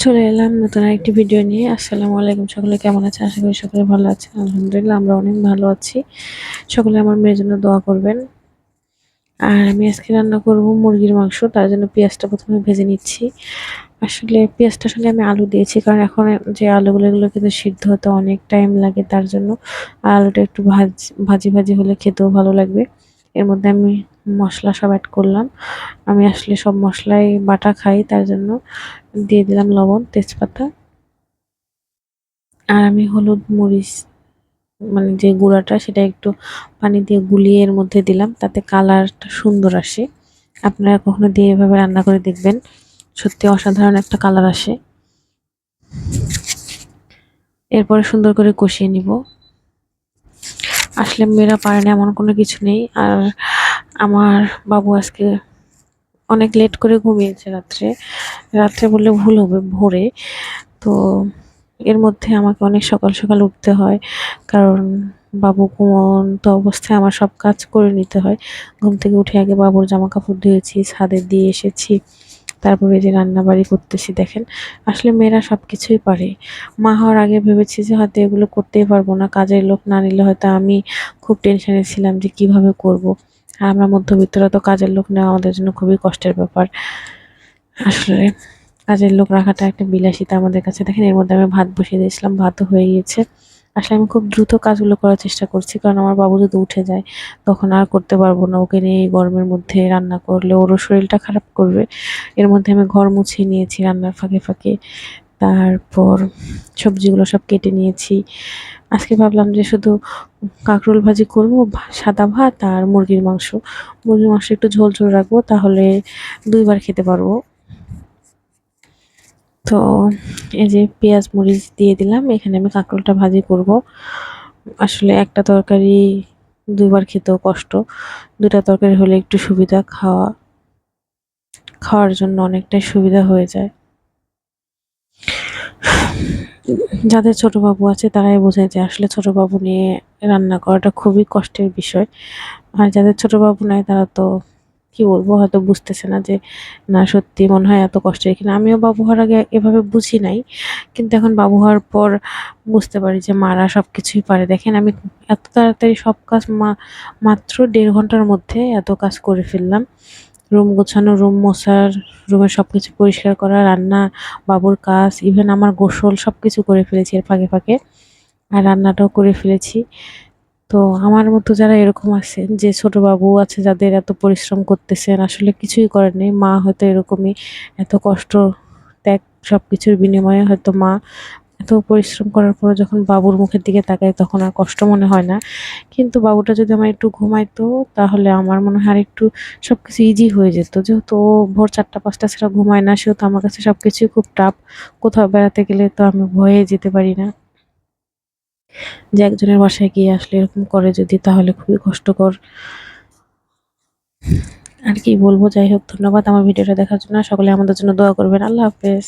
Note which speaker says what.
Speaker 1: চলে এলাম নতুন আরেকটি ভিডিও নিয়ে। আসসালামু আলাইকুম, সকলে কেমন আছে? আশা করি সকলে ভালো আছেন। আলহামদুলিল্লাহ আমরা অনেক ভালো আছি। সকলে আমার মেয়ের জন্য দোয়া করবেন। আর আমি আজকে রান্না করব মুরগির মাংস। তার জন্য পেঁয়াজটা প্রথমে ভেজে নিচ্ছি। আসলে পেঁয়াজটা আসলে আমি আলু দিয়েছি, কারণ এখন যে আলুগুলো এগুলো কিন্তু সিদ্ধ হতে অনেক টাইম লাগে, তার জন্য। আর আলুটা একটু ভাজি ভাজি হলে খেতেও ভালো লাগবে। এর মধ্যে আমি মশলা সব অ্যাড করলাম। আমি আসলে সব মশলাই বাটা খাই, তার জন্য দিয়ে দিলাম লবণ, তেজপাতা। আর আমি হলুদ মরিচ মানে যে গুঁড়াটা সেটা একটু পানি দিয়ে গুলিয়ে এর মধ্যে দিলাম, তাতে কালারটা সুন্দর আসে। আপনারা কখনো দিয়ে এভাবে রান্না করে দেখবেন, সত্যি অসাধারণ একটা কালার আসে। এরপরে সুন্দর করে কষিয়ে নিব। আসলে মেয়েরা পারে না এমন কোনো কিছু নেই। আর আমার বাবু আজকে অনেক লেট করে ঘুমিয়েছে রাত্রে। রাত্রে বললে ভুল হবে, ভোরে। তো এর মধ্যে আমাকে অনেক সকাল সকাল উঠতে হয়, কারণ বাবু ঘুমন্ত অবস্থায় আমার সব কাজ করে নিতে হয়। ঘুম থেকে উঠে আগে বাবুর জামা কাপড় ধুয়েছি, ছাদে দিয়ে এসেছি, তারপরে যে রান্না বাড়ি করতেছি। দেখেন, আসলে মেয়েরা সবকিছুই পারে। মা হওয়ার আগে ভেবেছি যে হয়তো এগুলো করতেই পারবো না, কাজের লোক না নিলে হয়তো আমি খুব টেনশনে ছিলাম যে কিভাবে করব। আর আমরা মধ্যবিত্তরা তো কাজের লোক নেওয়া আমাদের জন্য খুবই কষ্টের ব্যাপার। আসলে কাজের লোক রাখাটা একটা বিলাসিতা আমাদের কাছে। দেখেন, এর মধ্যে আমি ভাত বসিয়ে দিয়েছিলাম, ভাতও হয়ে গিয়েছে। আসলে আমি খুব দ্রুত কাজগুলো করার চেষ্টা করছি, কারণ আমার বাবু যদি উঠে যায় তখন আর করতে পারবো না। ওকে নিয়ে এই গরমের মধ্যে রান্না করলে ওরও শরীরটা খারাপ করবে। এর মধ্যে আমি ঘর মুছিয়ে নিয়েছি রান্নার ফাঁকে ফাঁকে। তারপর সবজিগুলো সব কেটে নিয়েছি। আজকে ভাবলাম যে শুধু কাঁকরোল ভাজি করবো, সাদা ভাত আর মুরগির মাংস। মুরগির মাংস একটু ঝোল ঝোল রাখবো, তাহলে দুইবার খেতে পারবো। তো এই যে পেঁয়াজ মরিচ দিয়ে দিলাম, এখানে আমি কাঁকরোলটা ভাজি করব। আসলে একটা তরকারি দুইবার খেতেও কষ্ট, দুটা তরকারি হলে একটু সুবিধা, খাওয়ার জন্য অনেকটাই সুবিধা হয়ে যায়। যাদের ছোট বাবু আছে তারাই বোঝে যে আসলে ছোট বাবু নিয়ে রান্না করাটা খুবই কষ্টের বিষয়। আর যাদের ছোট বাবু নাই তারা তো কি বলবো, হয়তো বুঝতেছে না যে না, সত্যি মনে হয় এত কষ্টের কিনা। আমিও বাবু হওয়ার আগে এভাবে বুঝি নাই, কিন্তু এখন বাবু হওয়ার পর বুঝতে পারি যে মারা সবকিছুই পারে। দেখেন, আমি এত তাড়াতাড়ি সব কাজ মাত্র 1.5 ঘন্টার মধ্যে এত কাজ করে ফেললাম। রুম গোছানো, রুম মোছার, রুমের সবকিছু পরিষ্কার করা, রান্না, বাবুর কাজ, ইভেন আমার গোসল সবকিছু করে ফেলেছি এর ফাঁকে ফাঁকে। আর রান্নাটাও করে ফেলেছি। তো আমার মতো যারা এরকম আছেন, যে ছোট বাবু আছে, যাদের এত পরিশ্রম করতেছেন, আসলে কিছুই করেন নেই, মা হয়তো এরকমই এত কষ্ট, ত্যাগ, সবকিছুর বিনিময়ে হয়তো মা এত পরিশ্রম করার পর যখন বাবুর মুখের দিকে তাকায় তখন আর কষ্ট মনে হয় না। কিন্তু বাবুটা যদি আমার একটু ঘুমাইতো তাহলে আমার মনে হয় আর একটু সবকিছু ইজি হয়ে যেত। যেহেতু ও ভোর 4টা 5টা ছাড়া ঘুমায় না, সেহেতু আমার কাছে সবকিছুই খুব টাফ। কোথাও বেড়াতে গেলে তো আমি ভয়ে যেতে পারি না। যে একজনের বাসায় গিয়ে আসলে এরকম করে যদি, তাহলে খুবই কষ্টকর। আর কি বলবো, যাই হোক, ধন্যবাদ আমার ভিডিওটা দেখার জন্য। সকলে আমাদের জন্য দোয়া করবেন। আল্লাহ হাফেজ।